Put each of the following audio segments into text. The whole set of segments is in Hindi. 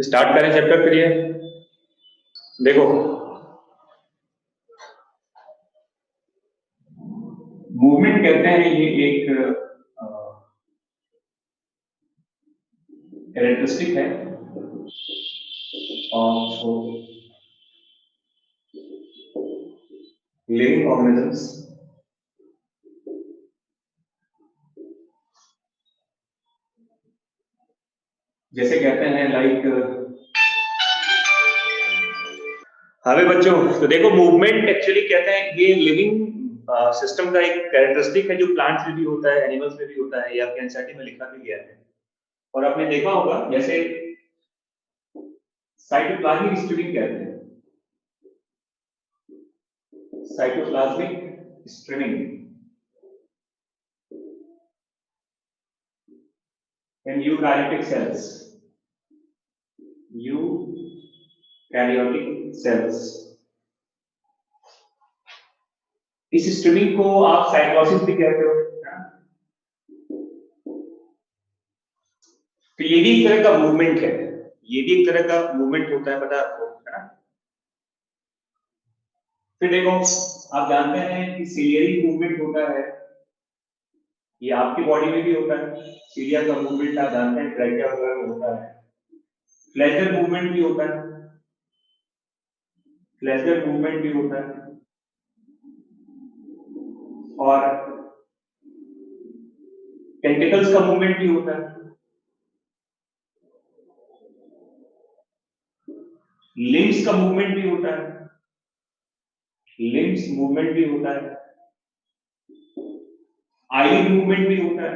स्टार्ट करें चैप्टर फिर। ये देखो, मूवमेंट कहते हैं ये एक कैरेक्टरिस्टिक है ऑफ लिविंग ऑर्गेनिजम्स जैसे कहते हैं लाइक हमें बच्चों, तो देखो मूवमेंट एक्चुअली कहते हैं ये लिविंग सिस्टम का एक कैरेक्टरिस्टिक है जो प्लांट्स में भी होता है, एनिमल्स में भी होता है, या एनसीईआरटी में लिखा भी गया है। और आपने देखा होगा जैसे साइटोप्लाज्मिक स्ट्रीमिंग कहते हैं, cytoplasmic streaming in eukaryotic cells, eukaryotic cells। इस स्ट्रीमिंग को आप साइटोसिस भी कहते हो, तो ये भी एक तरह का मूवमेंट है, ये भी एक तरह का मूवमेंट होता है, पता है आपको, है ना। फिर देखो, आप जानते हैं कि सिलियरी मूवमेंट होता है, ये आपकी बॉडी में भी होता है। सीलिया का मूवमेंट आप जानते हैं ट्रैकिया वगैरह में होता है। फ्लैजर मूवमेंट भी होता है, फ्लैजर मूवमेंट भी होता है। और टेंटिकल्स का मूवमेंट भी होता है, लिम्स का मूवमेंट भी होता है, लिम्स मूवमेंट भी होता है, आईलिड मूवमेंट भी होता है,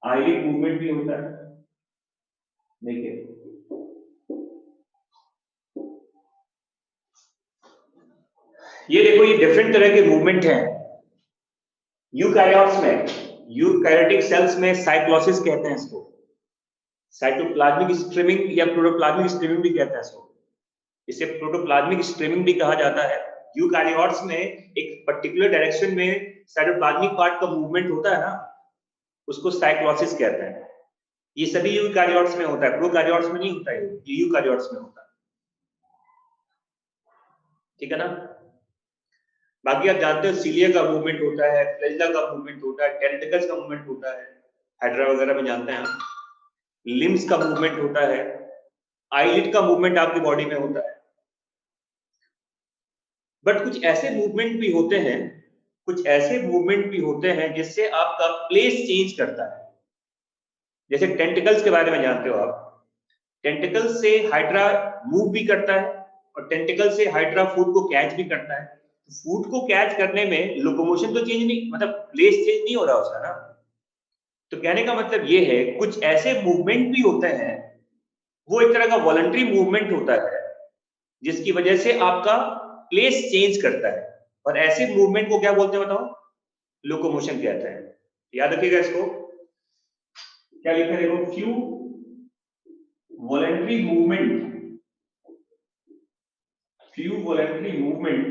आईलिड मूवमेंट भी होता है। देखिए, ये देखो, ये डिफरेंट तरह के मूवमेंट हैं। यूकैरियोट्स में, यूकैरियोटिक सेल्स में साइक्लोसिस कहते हैं इसको, साइटोप्लाज्मिक स्ट्रीमिंग या प्रोटोप्लाज्मिक स्ट्रीमिंग भी कहते हैं इसको, इसे प्रोटोप्लाज्मिक स्ट्रीमिंग भी कहा जाता है। यूकैरियोट्स में एक पर्टिकुलर डायरेक्शन में साइटोप्लाज्मिक पार्ट का मूवमेंट होता है ना, उसको साइक्लोसिस कहते हैं। ये सभी यूकैरियोट्स में होता है, प्रोकैरियोट्स में नहीं होता है, ये यूकैरियोट्स में होता है, ठीक है ना। बाकी आप जानते हो सीलिया का मूवमेंट होता है, फ्लैजेला का मूवमेंट होता है, टेंटिकल्स का मूवमेंट होता है, हाइड्रा वगैरह में जानते हैं, लिम्स का मूवमेंट होता है, आईलिड का मूवमेंट आपकी बॉडी में होता है। बट कुछ ऐसे मूवमेंट भी होते हैं, कुछ ऐसे मूवमेंट भी होते हैं जिससे आपका प्लेस चेंज करता है। जैसे टेंटिकल्स के बारे में जानते हो आप, टेंटिकल से हाइड्रा मूव भी करता है और टेंटिकल से हाइड्रा फूड को कैच भी करता है। फूड को कैच करने में लोकोमोशन तो चेंज नहीं, मतलब प्लेस चेंज नहीं हो रहा उसका ना। तो कहने का मतलब ये है, कुछ ऐसे मूवमेंट भी होते हैं, वो एक तरह का वॉलंटरी मूवमेंट होता है जिसकी वजह से आपका प्लेस चेंज करता है। और ऐसे मूवमेंट को क्या बोलते हैं बताओ? लोकोमोशन कहते हैं। याद रखिएगा इसको, क्या लिखा है देखो, few voluntary movement, few voluntary movement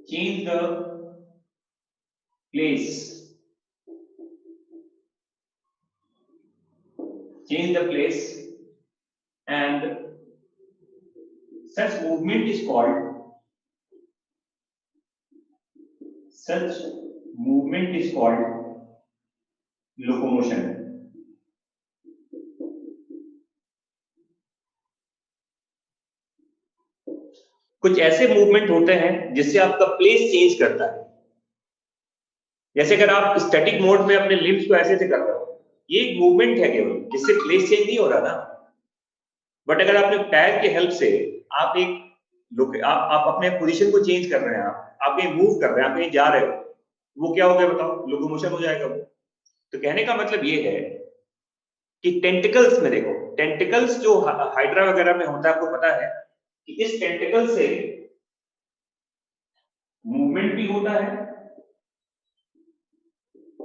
change the place, change the place, and such movement is called, such movement is called locomotion। कुछ ऐसे मूवमेंट होते हैं जिससे आपका प्लेस चेंज करता है। जैसे अगर आप स्टैटिक मोड में अपने लिम्स को ऐसे कर रहे हो, ये एक मूवमेंट है केवल, जिससे प्लेस चेंज नहीं हो रहा ना। बट अगर आपने पैर के हेल्प से आप एक आप अपने पोजीशन को चेंज कर रहे हैं, आप कहीं मूव कर रहे हैं, आप कहीं जा रहे हो, वो क्या हो गया बताओ? लोकोमोशन हो जाएगा वो। तो कहने का मतलब ये है कि टेंटिकल्स में देखो, टेंटिकल्स जो हाइड्रा वगैरह में होता है, आपको पता है कि इस टेंटिकल से मूवमेंट भी होता है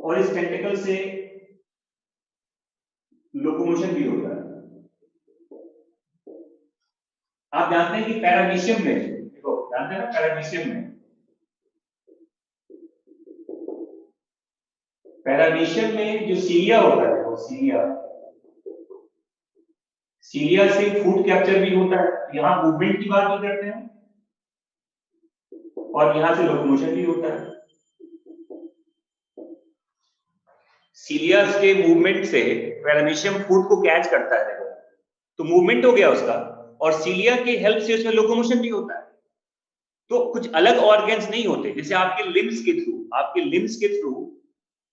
और इस टेंटिकल से लोकोमोशन भी होता है। आप जानते हैं कि पैरामीशियम में, देखो जानते हैं ना, पैरामीशियम में, पैरामीशियम में जो सीलिया होता है, देखो सीलिया, सीलिया से फूड कैप्चर भी होता है, यहाँ मूवमेंट की बात भी करते हैं और यहाँ से लोकोमोशन भी होता है। सीलिया के मूवमेंट से पैरामीशियम फूड को कैच करता है, देखो तो मूवमेंट हो गया उसका, और सीलिया की हेल्प से उसमें लोकोमोशन भी होता है। तो कुछ अलग ऑर्गन्स नहीं होते, जैसे आपके लिम्स के थ्रू, आपके लिम्स के थ्रू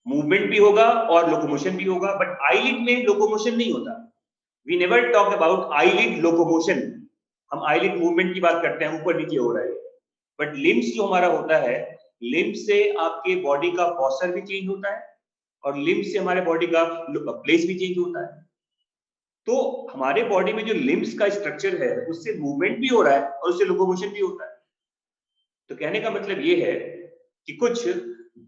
मूवमेंट भी होगा और लोकोमोशन भी होगा, बट आईलिड में लोकोमोशन नहीं होता। We never talk about eyelid locomotion, हम आईलिड मूवमेंट की बात करते हैं, ऊपर नीचे हो रहा है, बट लिम्स जो हमारा होता है, लिम्स से आपके बॉडी का पोस्चर भी चेंज होता है और लिम्स से हमारे बॉडी का प्लेस भी चेंज होता है। तो हमारे बॉडी में जो लिम्स का स्ट्रक्चर है उससे मूवमेंट भी हो रहा है और उससे लोकोमोशन भी होता है। तो कहने का मतलब ये है कि कुछ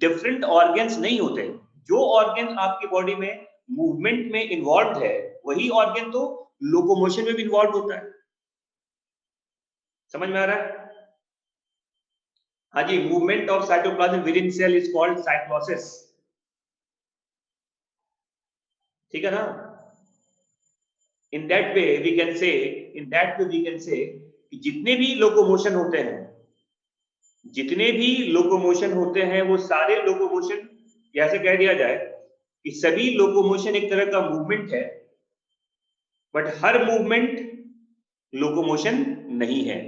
डिफरेंट ऑर्गन्स नहीं होते, जो ऑर्गन आपकी बॉडी में मूवमेंट में इन्वॉल्व है वही ऑर्गन तो लोकोमोशन में भी इन्वॉल्व होता है। समझ में आ रहा है? हाँ जी, movement of cytoplasm within cell is called cyclosis, ठीक है ना? In that way we can say, in that way we can say कि जितने भी लोकोमोशन होते हैं, जितने भी लोकोमोशन होते हैं वो सारे लोकोमोशन, ऐसे कह दिया जाए कि सभी लोकोमोशन एक तरह का मूवमेंट है, बट हर मूवमेंट लोकोमोशन नहीं है।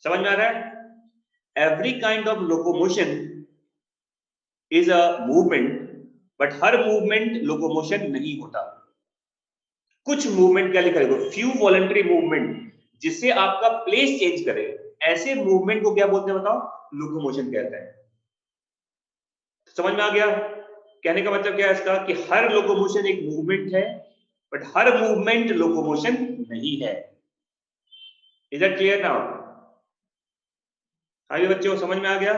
समझ में आ रहा है? Every kind of locomotion is a movement, but her movement locomotion नहीं होता। कुछ मूवमेंट क्या लिखा है, फ्यू वॉलंटरी मूवमेंट, जिससे आपका प्लेस चेंज करे, ऐसे मूवमेंट को क्या बोलते हैं बताओ? लोकोमोशन कहते हैं। समझ में आ गया? कहने का मतलब क्या है इसका कि हर लोकोमोशन एक मूवमेंट है, बट हर मूवमेंट लोकोमोशन नहीं है। Is that clear now? हाँ ये बच्चों समझ में आ गया?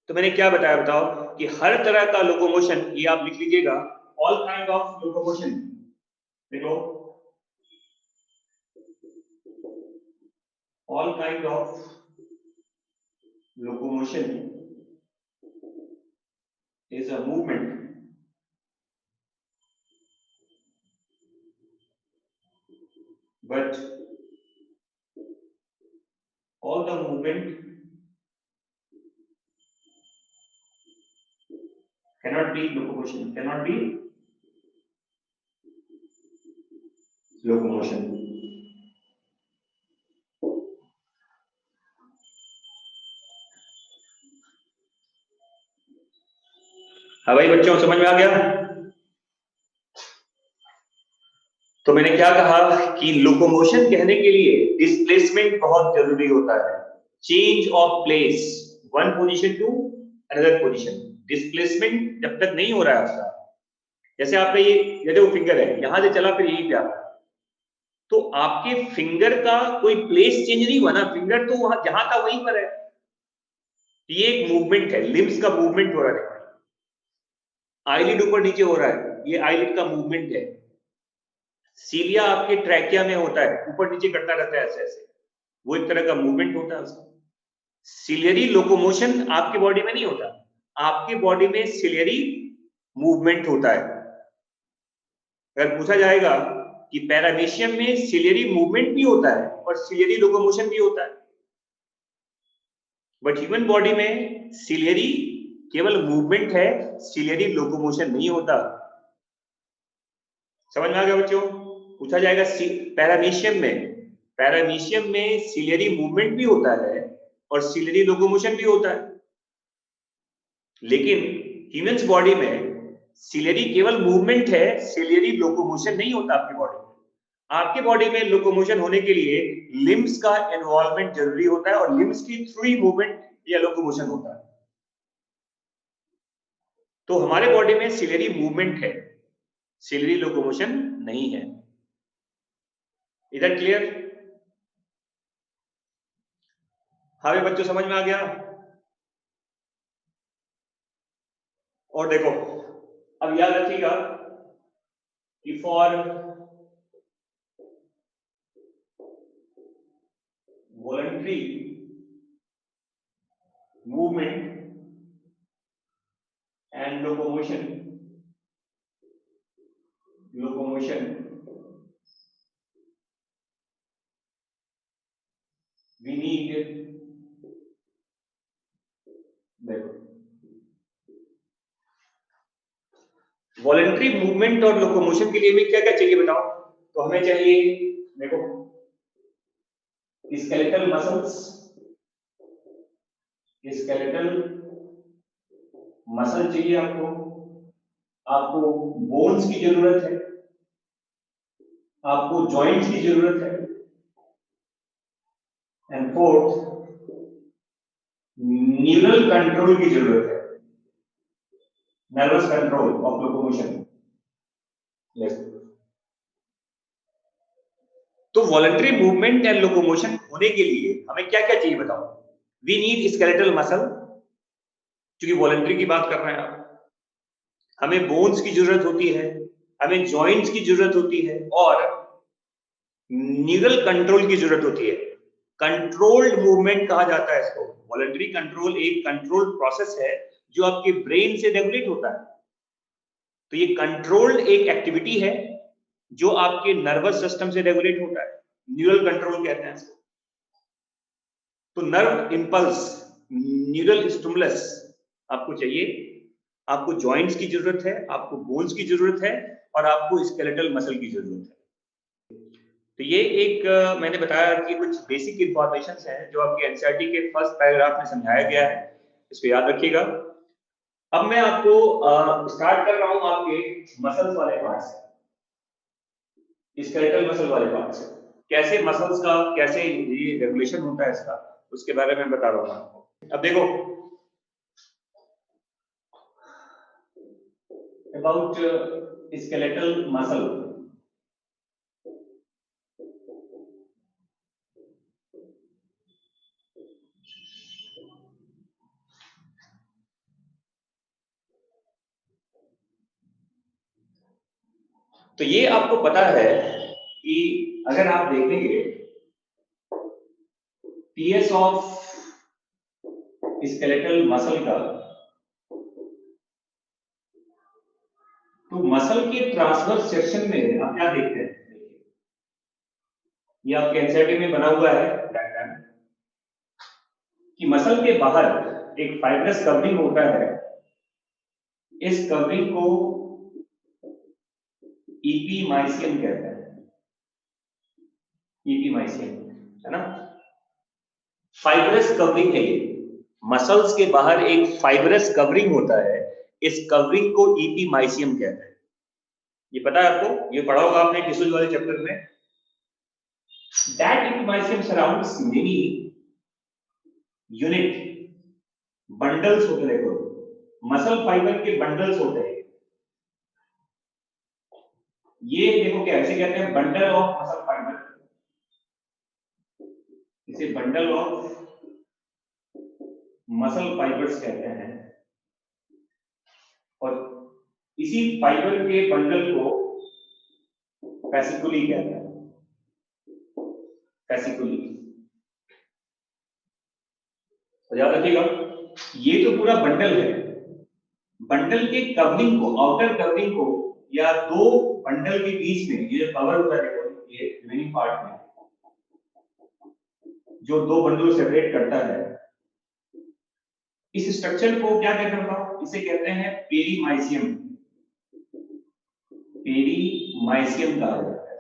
तो मैंने क्या बताया बताओ कि हर तरह का लोकोमोशन, ये आप लिख लीजिएगा, ऑल काइंड ऑफ लोकोमोशन, देखो all kind of locomotion is a movement but all the movement cannot be locomotion, cannot be locomotion। हाँ भाई बच्चों समझ में आ गया? तो मैंने क्या कहा कि लोकोमोशन कहने के लिए डिस्प्लेसमेंट बहुत जरूरी होता है, change of place, one position to another position. Displacement जब तक नहीं हो रहा है आपका, जैसे आपका ये देखो फिंगर है, यहां से चला फिर यहीं पे आ, तो आपके फिंगर का कोई प्लेस चेंज नहीं हुआ ना, फिंगर तो वहां जहां था वहीं पर है। ये एक मूवमेंट है, लिम्स का मूवमेंट हो रहा है, आईलिड ऊपर नीचे हो रहा है, ये आईलिड का मूवमेंट है। सीलिया आपके ट्रैकिया में होता है, ऊपर नीचे करता रहता है ऐसे ऐसे, वो एक तरह का मूवमेंट होता है उसका। सिलियरी लोकोमोशन आपकी बॉडी में नहीं होता, आपकी बॉडी में सिलियरी मूवमेंट होता है। अगर पूछा जाएगा कि पैरामीशियम में सिलियरी मूवमेंट भी होता है और सिलियरी लोकोमोशन भी होता है, बट ह्यूमन बॉडी में सिलियरी केवल मूवमेंट है, सिलियरी लोकोमोशन नहीं होता। समझ में आ गया बच्चों? पूछा जाएगा पैरामीशियम में, पैरामीशियम में सिलियरी मूवमेंट भी होता है और सिलियरी लोकोमोशन भी होता है, लेकिन ह्यूमन बॉडी में सिलियरी केवल मूवमेंट है, सिलियरी लोकोमोशन नहीं होता आपकी बॉडी में। आपकी बॉडी में लोकोमोशन होने के लिए लिम्स का इन्वॉल्वमेंट जरूरी होता है और लिम्स की थ्रू ही मूवमेंट या लोकोमोशन होता है। तो हमारे बॉडी में सिलियरी मूवमेंट है, सिलियरी लोकोमोशन नहीं है। इधर क्लियर? हाँ भी बच्चों समझ में आ गया? और देखो अब याद रखिएगा कि for voluntary movement and locomotion we need, देखो वॉलंटरी मूवमेंट और लोकोमोशन के लिए भी क्या क्या चाहिए बताओ। तो हमें चाहिए, देखो स्केलेटल मसल्स, स्केलेटल मसल चाहिए आपको, आपको बोन्स की जरूरत है, आपको जॉइंट्स की जरूरत है, एंड फोर्थ न्यूरल कंट्रोल की जरूरत है, नर्वस कंट्रोल ऑफ लोकोमोशन। तो वॉलंटरी मूवमेंट एंड लोकोमोशन होने के लिए हमें क्या क्या चाहिए बताओ। वी नीड स्केलेटल मसल, क्योंकि वॉलंटरी की बात कर रहे हैं आप, हमें बोन्स की जरूरत होती है, हमें जॉइंट्स की जरूरत होती है, और न्यूरल कंट्रोल की जरूरत होती है। कंट्रोल्ड मूवमेंट कहा जाता है इसको। वॉलंटरी कंट्रोल एक कंट्रोल्ड प्रोसेस है जो आपके ब्रेन से रेगुलेट होता है। तो ये कंट्रोल्ड एक एक्टिविटी है जो आपके नर्वस सिस्टम से रेगुलेट होता है, न्यूरल कंट्रोल कहते हैं इसको। तो नर्व इंपल्स, न्यूरल स्टिमुलस आपको चाहिए, आपको जॉइंट्स की जरूरत है, आपको बोन्स की जरूरत है, और आपको स्केलेटल मसल की जरूरत है। तो ये एक मैंने बताया कि कुछ बेसिक इंफॉर्मेशन हैं जो आपके एनसीईआरटी के फर्स्ट पैराग्राफ में समझाया गया है, इसको याद रखिएगा। अब मैं आपको स्टार्ट कर रहा हूं आपके मसल्स वाले पार्ट से, स्केलेटल मसल वाले पार्ट से। कैसे मसल्स का कैसे ये रेगुलेशन होता है इसका, उसके बारे में बता रहा हूं आपको। अब देखो अबाउट स्केलेटल मसल। तो ये आपको पता है कि अगर आप देखेंगे टीएस ऑफ स्केलेटल मसल का, तो मसल के ट्रांसवर्स सेक्शन में आप क्या देखते हैं, ये आपके एनसीईआरटी में बना हुआ है डायग्राम कि मसल के बाहर एक फाइब्रस कवरिंग होता है। इस कवरिंग को ईपीमाइसियम कहते हैं, ईपीमाइसियम, है ना। फाइब्रस कवरिंग है ये, मसल्स के बाहर एक फाइब्रस कवरिंग होता है, इस कवरिंग को ईपीमाइसियम कहते हैं। ये पता है आपको, ये पढ़ा होगा आपने टिश्यूज वाले चैप्टर में। That epimysium surrounds many unit, bundles होते हैं, देखो मसल फाइबर के बंडल्स होते हैं। ये देखो क्या ऐसे कहते हैं, बंडल ऑफ मसल फाइबर, इसे बंडल ऑफ मसल फाइबर्स कहते हैं। और इसी फाइबर के बंडल को फेसिकुली कहते हैं, फेसिकुली। तो याद रखिएगा, ये तो पूरा बंडल है, बंडल के कवरिंग को, आउटर कवरिंग को, या दो बंडल के बीच में ये कवर होता है, देखो ये रिमेनिंग पार्ट में जो दो बंडल सेपरेट करता है, इस स्ट्रक्चर को क्या कहते हैं, इसे कहते हैं पेरीमाइसियम, पेरीमाइसियम कहा जाता है।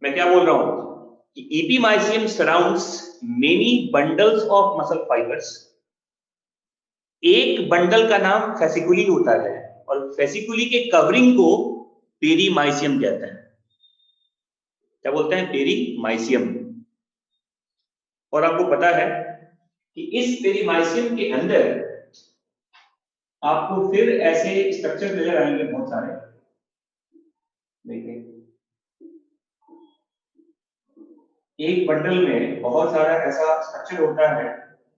मैं क्या बोल रहा हूं कि epimysium surrounds many bundles of muscle fibres. एक बंडल का नाम फेसिकुली होता है, और फेसिकुली के कवरिंग को पेरीमाइसियम कहते हैं। क्या बोलते हैं, पेरीमाइसियम। और आपको पता है कि इस पेरीमाइसियम के अंदर आपको फिर ऐसे स्ट्रक्चर नजर आएंगे बहुत सारे, देखिए एक बंडल में बहुत सारा ऐसा स्ट्रक्चर होता है,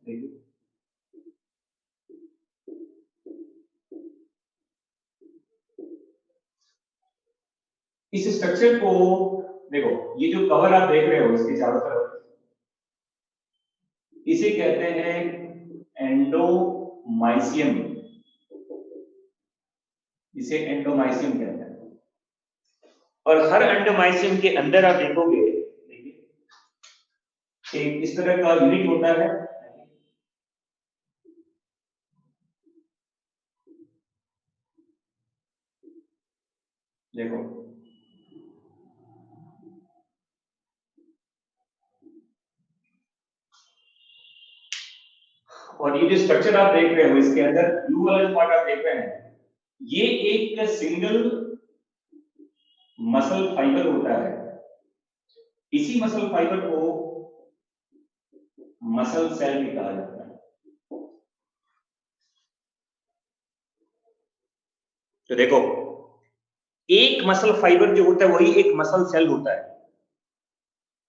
देखिए इस स्ट्रक्चर को, देखो ये जो कवर आप देख रहे हो इसके चारों तरफ, इसे कहते हैं एंडोमाइसियम, इसे एंडोमाइसियम कहते हैं। और हर एंडोमाइसियम के अंदर आप देखोगे, एक इस तरह का यूनिट होता है, देखो और ये जो स्ट्रक्चर आप देख रहे हो इसके अंदर ब्लू वाला पार्ट आप देख रहे हैं, ये एक सिंगल मसल फाइबर होता है। इसी मसल फाइबर को मसल सेल भी कहा जाता है। तो देखो, एक मसल फाइबर जो होता है वही एक मसल सेल होता है।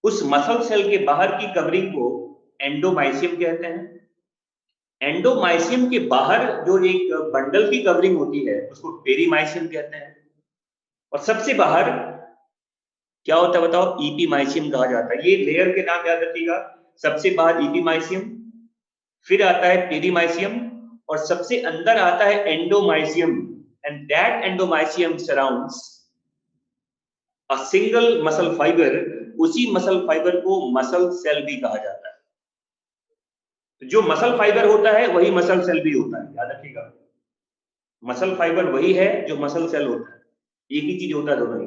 उस मसल सेल के बाहर की कवरिंग को एंडोमाइसियम कहते हैं। एंडोमाइसियम के बाहर जो एक बंडल की कवरिंग होती है उसको पेरीमाइसियम कहते हैं। और सबसे बाहर क्या होता है बताओ? ईपीमाइसियम कहा जाता है। ये लेयर के नाम याद रखिएगा, सबसे बाहर ईपीमाइसियम, फिर आता है पेरीमाइसियम, और सबसे अंदर आता है endomysium. And that endomysium surrounds a single muscle fibre. उसी मसल फाइबर को मसल सेल भी कहा जाता है। जो मसल फाइबर होता है वही मसल सेल भी होता है, याद रखिएगा। मसल फाइबर वही है जो मसल सेल होता है, एक ही चीज होता है दोनों ही।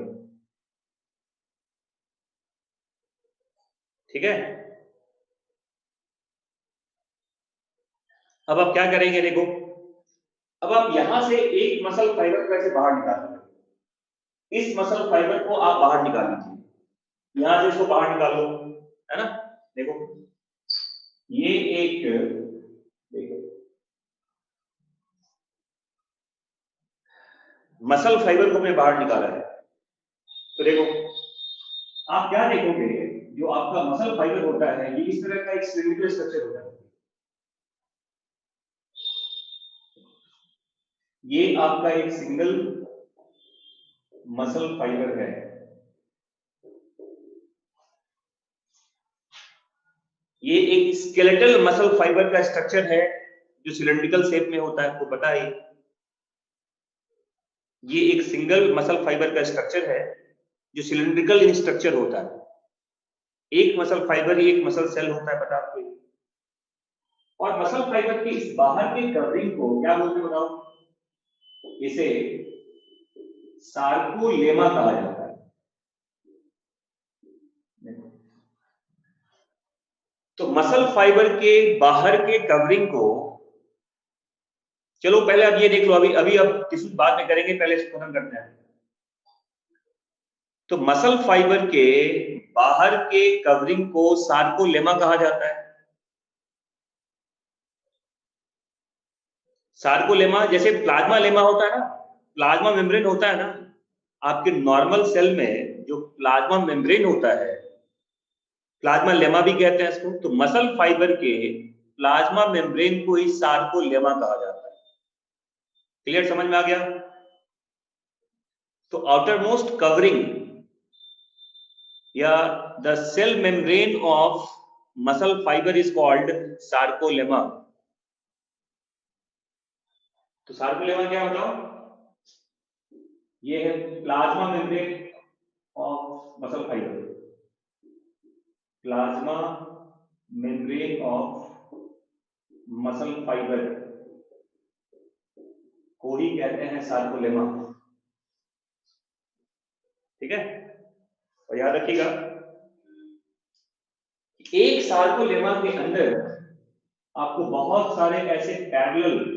ठीक है, अब आप क्या करेंगे, देखो अब आप यहां से एक मसल फाइबर को ऐसे बाहर निकालोगे। इस मसल फाइबर को आप बाहर निकाल लीजिए, यहां से इसको बाहर निकालो, है ना। देखो ये एक, देखो मसल फाइबर को हमने बाहर निकाला है। तो देखो आप क्या देखोगे, जो आपका मसल फाइबर होता है ये इस तरह का एक सिलिंड्रिकल स्ट्रक्चर होता है। ये आपका एक सिंगल मसल फाइबर है। ये एक स्केलेटल मसल फाइबर का स्ट्रक्चर है जो सिलिंड्रिकल शेप में होता है, आपको पता है। ये एक सिंगल मसल फाइबर का स्ट्रक्चर है जो सिलिंड्रिकल इन स्ट्रक्चर होता है। एक मसल फाइबर ही एक मसल सेल होता है, पता आपको। और मसल फाइबर के इस बाहर के कवरिंग को क्या बोलते हैं बताओ? इसे सार्कोलेमा कहा जाता है। तो मसल फाइबर के बाहर के कवरिंग को, चलो पहले अब ये देख लो, अभी अभी अब किसी बात में करेंगे, पहले इसको खत्म करते हैं। तो मसल फाइबर के बाहर के कवरिंग को सार्कोलेमा कहा जाता है। सार्कोलेमा जैसे प्लाज्मा लेमा होता है ना, प्लाज्मा मेम्ब्रेन होता है ना, आपके नॉर्मल सेल में जो प्लाज्मा मेम्ब्रेन होता है, प्लाज्मा लेमा भी कहते हैं इसको। तो मसल फाइबर के प्लाज्मा मेम्ब्रेन को ही सार्कोलेमा कहा जाता है। क्लियर, समझ में आ गया? तो आउटर मोस्ट कवरिंग या the cell membrane of muscle fibre is called sarcolemma. तो सार्कोलेमा क्या बताओ? ये है plasma membrane of muscle fibre, plasma membrane of muscle fibre को ही कहते हैं सार्कोलेमा। ठीक है, और याद रखिएगा एक सार्कोलेमा के अंदर आपको बहुत सारे ऐसे पैरेलल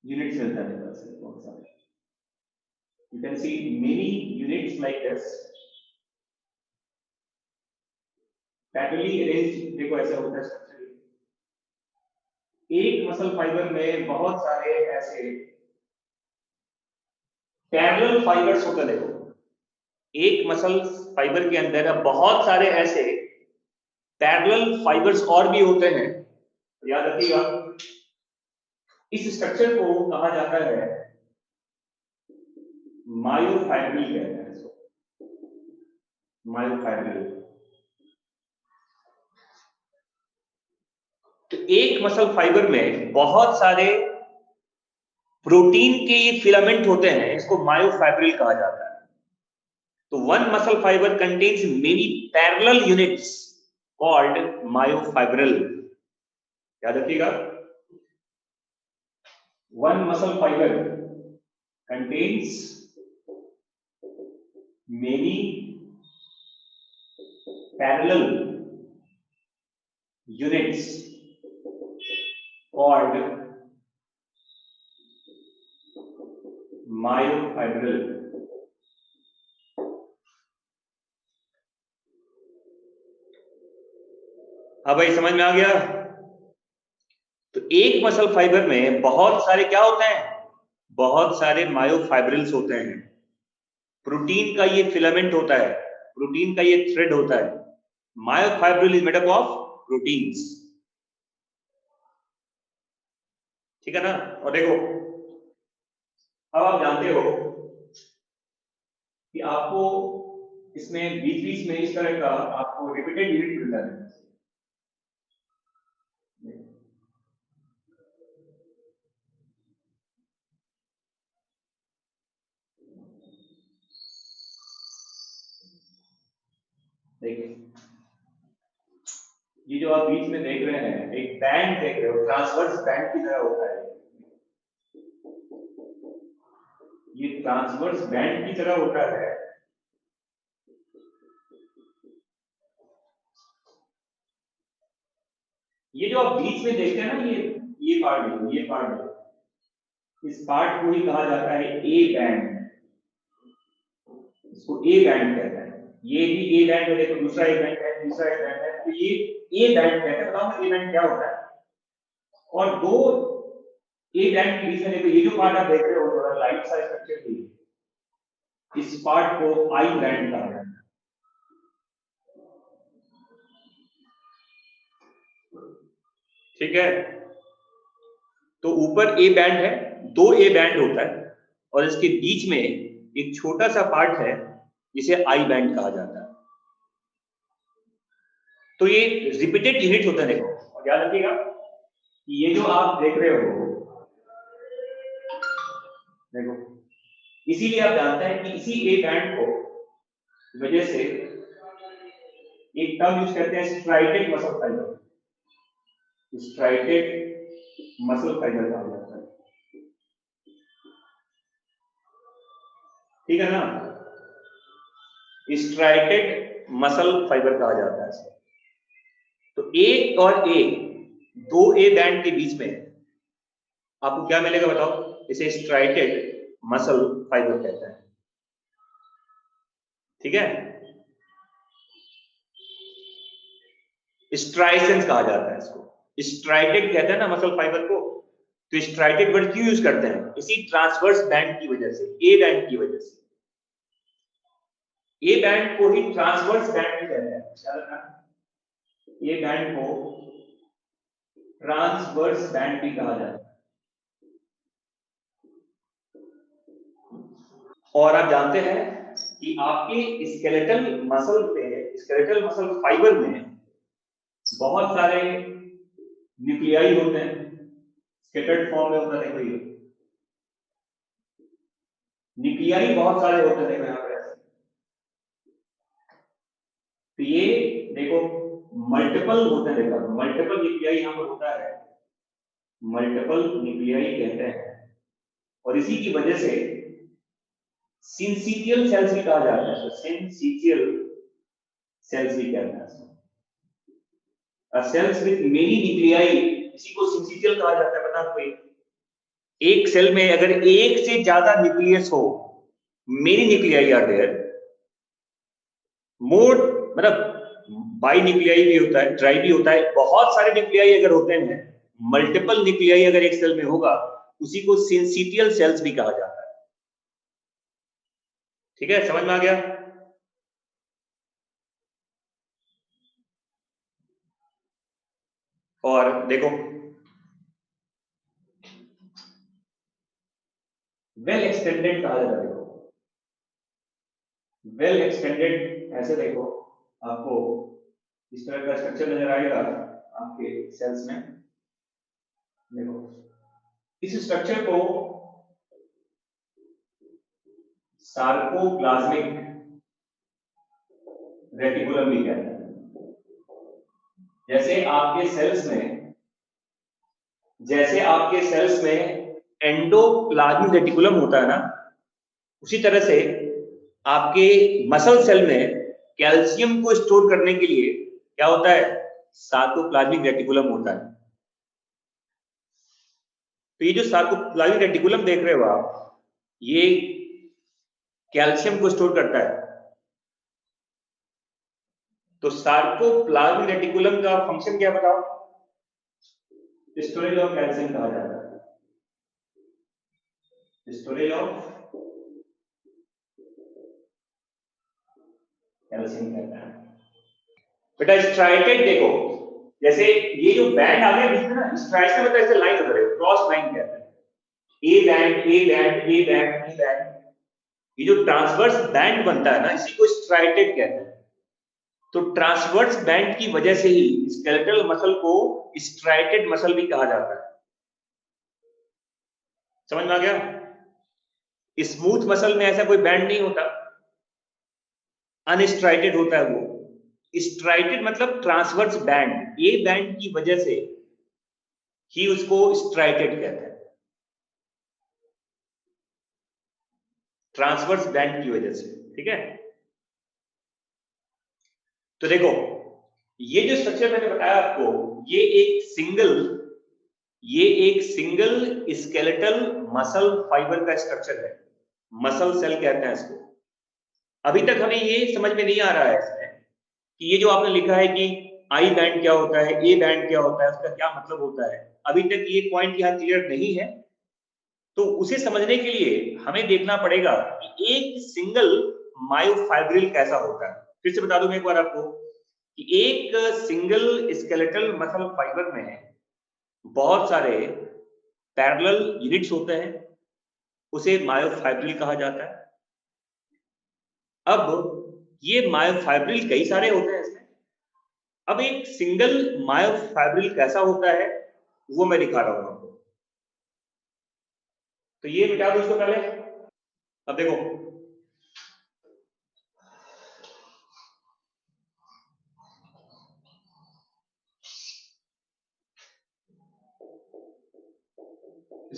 यूनिट्स मिलता है, बहुत सारे। You can see many units like this, parallelly arrange. देखो ऐसा होता है स्ट्रक्चर, एक मसल फाइबर में बहुत सारे ऐसे पैरेलल फाइबर्स होते हैं। देखो एक मसल फाइबर के अंदर अब बहुत सारे ऐसे पैरेलल फाइबर्स और भी होते हैं। याद रखिएगा इस स्ट्रक्चर को कहा जाता है मायोफाइब्रिल कहते हैं इसको, मायोफाइब्रिल। एक मसल फाइबर में बहुत सारे प्रोटीन के ये फिलामेंट होते हैं, इसको मायोफाइब्रिल कहा जाता है। तो one muscle fibre contains many parallel units called myofibril. याद रखिएगा, one muscle fibre contains many parallel units called myofibril। हाँ भाई, समझ में आ गया? तो एक मसल फाइबर में बहुत सारे क्या होते हैं? बहुत सारे मायोफाइब्रिल्स होते हैं। प्रोटीन का ये फिलामेंट होता है, प्रोटीन का ये थ्रेड होता है। Myofibril is made up of proteins. ठीक है ना? और देखो, अब आप जानते हो कि आपको इसमें बीच बीच में इस तरह का आपको रिपीटेड यूनिट मिलता है। देखिए, ये जो आप बीच में देख रहे हैं, एक बैंड देख रहे हो, ट्रांसवर्स बैंड की तरह होता है। ये ट्रांसवर्स बैंड की तरह होता है। ये जो आप बीच में देखते हैं ना, ये पार्ट, ये पार्ट, इस पार्ट को ही कहा जाता है ए बैंड। इसको ए बैंड कहते हैं। ये भी ए बैंड है, देखो दूसरा ए बैंड है, तीसरा ए बैंड है, तो ये ए बैंड कहते हैं। बताओ ए बैंड क्या होता है? और दो ए बैंड के बीच में देखो, ये जो पार्ट आप देख रहे हो थोड़ा लाइट सा स्ट्रक्चर भी, इस पार्ट को आई बैंड कहा जाता है। ठीक है? तो ऊपर ए बैंड है, दो ए बैंड होता है, और इसके बीच में एक छोटा सा पार्ट है जिसे आई बैंड कहा जाता है। तो ये रिपीटेड यूनिट होता है। देखो, और याद रखिएगा कि ये जो आप देख रहे हो, देखो, इसीलिए आप जानते हैं कि इसी ए बैंड को वजह से एक टर्म यूज करते हैं, striated muscle fibre. Striated muscle fibre कहा जाता है। ठीक है ना? स्ट्राइटेड मसल फाइबर कहा जाता है। तो ए और ए, दो ए बैंड के बीच में आपको क्या मिलेगा बताओ? इसे स्ट्राइटेड मसल फाइबर कहते हैं। ठीक है? स्ट्राइसेंस कहा जाता है इसको। स्ट्राइटेड कहते हैं ना मसल फाइबर को, तो स्ट्राइटेड वर्ड क्यों यूज करते हैं? इसी ट्रांसवर्स बैंड की वजह से, ए बैंड की वजह से। ए बैंड को ही ट्रांसवर्स बैंड कहते हैं। याद रखना, ए बैंड को ट्रांसवर्स बैंड भी कहा जाता है। और आप जानते हैं कि आपके स्केलेटल मसल पे, स्केलेटल मसल फाइबर में बहुत सारे न्यूक्लियाई होते हैं, स्कैटर्ड फॉर्म में होता है। देखो, ये न्यूक्लियाई बहुत सारे होते हैं। देखो यहाँ पे, तो ये देखो मल्टीपल होते हैं। देखो, मल्टीपल न्यूक्लियाई यहाँ पर होता है, मल्टीपल न्यूक्लियाई कहते हैं। और इसी की वजह से सिंसिटियल सेल्स भी कहा जाता है। सिंसिटियल सेल्स भी कहते हैं। सेल्स विद मेनी न्यूक्लियाई, इसी को सिंसिटियल कहा जाता है। पता आपको? एक सेल में अगर एक से ज्यादा न्यूक्लियस हो, मेनी न्यूक्लियाई आर देयर, मोर मतलब बाई न्यूक्लियाई भी होता है, ट्राई भी होता है, बहुत सारे न्यूक्लियाई अगर होते हैं, मल्टीपल न्यूक्लियाई अगर एक सेल में होगा, उसी को सिंसिटियल सेल्स भी कहा जाता है। ठीक है? समझ में आ गया? और देखो, वेल एक्सटेंडेड कहा जाता है। देखो, वेल एक्सटेंडेड ऐसे देखो, आपको इस तरह का स्ट्रक्चर नजर आएगा आपके सेल्स में। देखो इस स्ट्रक्चर को सार्कोप्लाज्मिक रेटिकुलम भी कहते हैं। जैसे आपके सेल्स में एंडोप्लाज्मिक रेटिकुलम होता है ना, उसी तरह से आपके मसल सेल में कैल्शियम को स्टोर करने के लिए क्या होता है, सार्कोप्लाज्मिक रेटिकुलम होता है। तो ये जो सार्कोप्लाज्मिक रेटिकुलम देख रहे हो आप, ये कैल्शियम को स्टोर करता है। तो सार्कोप्लाज्मिक रेटिकुलम का फंक्शन क्या बताओ? स्टोरेज ऑफ कैल्शियम कहा जाता है, स्टोरेज ऑफ कैल्शियम कहता है। बेटा स्ट्राइटेड देखो, जैसे ये जो बैंड आ गया बीच में ना, स्ट्राइटेड मतलब ऐसे लाइन होता है, क्रॉस लाइन कहते हैं। ए band A band A band A band, ये जो ट्रांसवर्स बैंड बनता है ना, इसी को स्ट्राइटेड कहते हैं। तो ट्रांसवर्स बैंड की वजह से ही स्केलेटल मसल को स्ट्राइटेड मसल भी कहा जाता है। समझ में आ गया? स्मूथ मसल में ऐसा कोई बैंड नहीं होता, अनस्ट्राइटेड होता है वो। स्ट्राइटेड मतलब ट्रांसवर्स बैंड, ए बैंड की वजह से ही उसको स्ट्राइटेड कहते हैं, ट्रांसवर्स बैंड की वजह से। ठीक है, तो देखो ये जो स्ट्रक्चर मैंने बताया आपको, ये एक सिंगल स्केलेटल मसल फाइबर का स्ट्रक्चर है, मसल सेल कहते हैं इसको। अभी तक हमें ये समझ में नहीं आ रहा है इसमें कि ये जो आपने लिखा है कि आई बैंड क्या होता है, ए बैंड क्या होता है, उसका क्या मतलब होता है, अभी तक ये पॉइंट यहाँ क्लियर नहीं है। तो उसे समझने के लिए हमें देखना पड़ेगा कि एक सिंगल मायोफाइब्रिल कैसा होता है। फिर से बता दूं मैं एक बार आपको कि एक सिंगल स्केलेटल मसल फाइबर में बहुत सारे पैरेलल यूनिट्स होते हैं, उसे मायोफाइब्रिल कहा जाता है। अब ये मायोफाइब्रिल कई सारे होते हैं इसमें। अब एक सिंगल मायोफाइब्रिल कैसा होता है वो मैं दिखा रहा हूं आपको। तो ये मिटा दो इसको पहले। अब देखो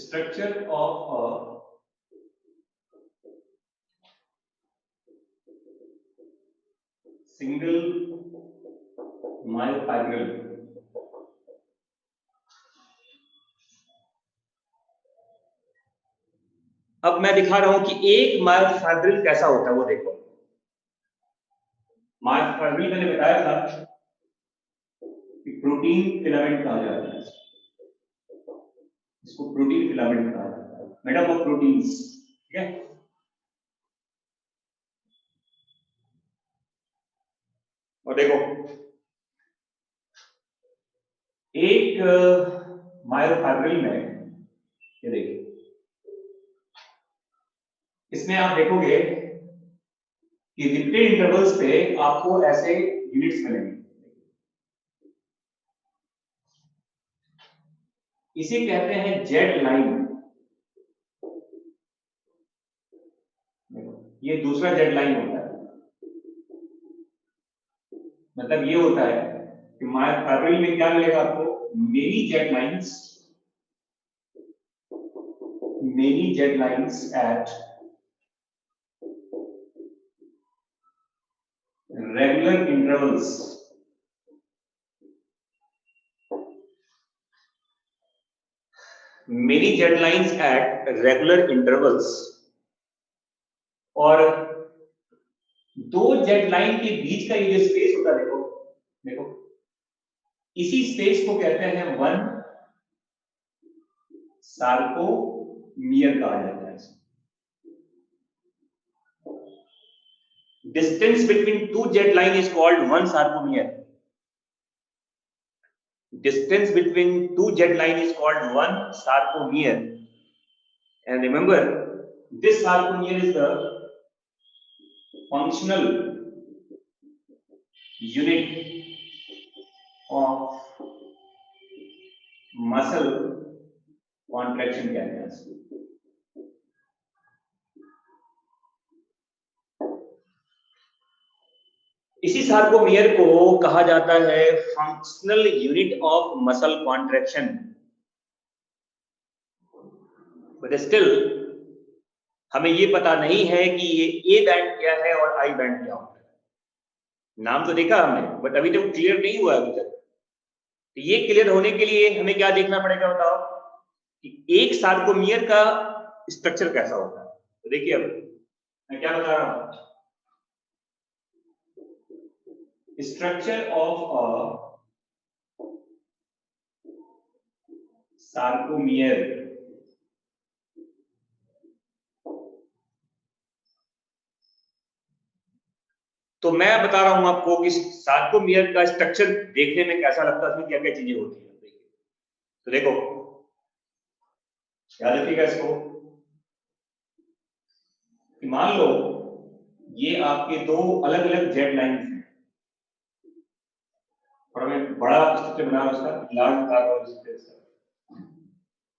structure of a single myofibril. अब मैं दिखा रहा हूं कि एक मायोफाइब्रिल कैसा होता है वो देखो। मायोफाइब्रिल मैंने बताया था कि प्रोटीन फिलामेंट कहा जाता है, इसको प्रोटीन फिलामेंट कहा जाता है, मेडम ऑफ प्रोटीन्स। ठीक है, और देखो एक मायोफाइब्रिल में, ये देखिए इसमें आप देखोगे कि रिपीटेड इंटरवल्स पे आपको ऐसे यूनिट्स मिलेंगे, इसे कहते हैं जेड लाइन। ये दूसरा जेड लाइन होता है, मतलब ये होता है कि मायोफाइब्रिल में क्या मिलेगा आपको, many Z lines at regular intervals. Many Z lines at regular intervals, और दो जेड लाइन के बीच का ये जो स्पेस होता है, देखो देखो इसी स्पेस को कहते हैं वन सार्कोमियर कहा जाता है। Distance between two jet line is called one sarcomere. Distance between two jet line is called one sarcomere. And remember, this sarcomere is the functional unit of muscle contraction कहते हैं इसको। इसी सार्कोमियर को कहा जाता है functional unit of muscle contraction. But still हमें ये पता नहीं है कि ये ए बैंड क्या है और आई बैंड क्या होता है। नाम तो देखा हमने, बट अभी तक क्लियर नहीं हुआ अभी तक। तो ये क्लियर होने के लिए हमें क्या देखना पड़ेगा बताओ, कि एक सार्कोमियर का स्ट्रक्चर कैसा होता है। तो देखिए अब मैं क्या बता रहा हूं, स्ट्रक्चर ऑफ अ सार्कोमियर। तो मैं बता रहा हूं आपको कि सार्कोमियर का स्ट्रक्चर देखने में कैसा लगता है, उसमें क्या क्या चीजें होती है। तो देखो याद रखिएगा इसको, कि मान लो ये आपके दो अलग अलग जेड लाइंस हैं, और मैं बड़ा स्ट्रक्चर बना रहा हूं उसका, लार्ज बता रहा हूं।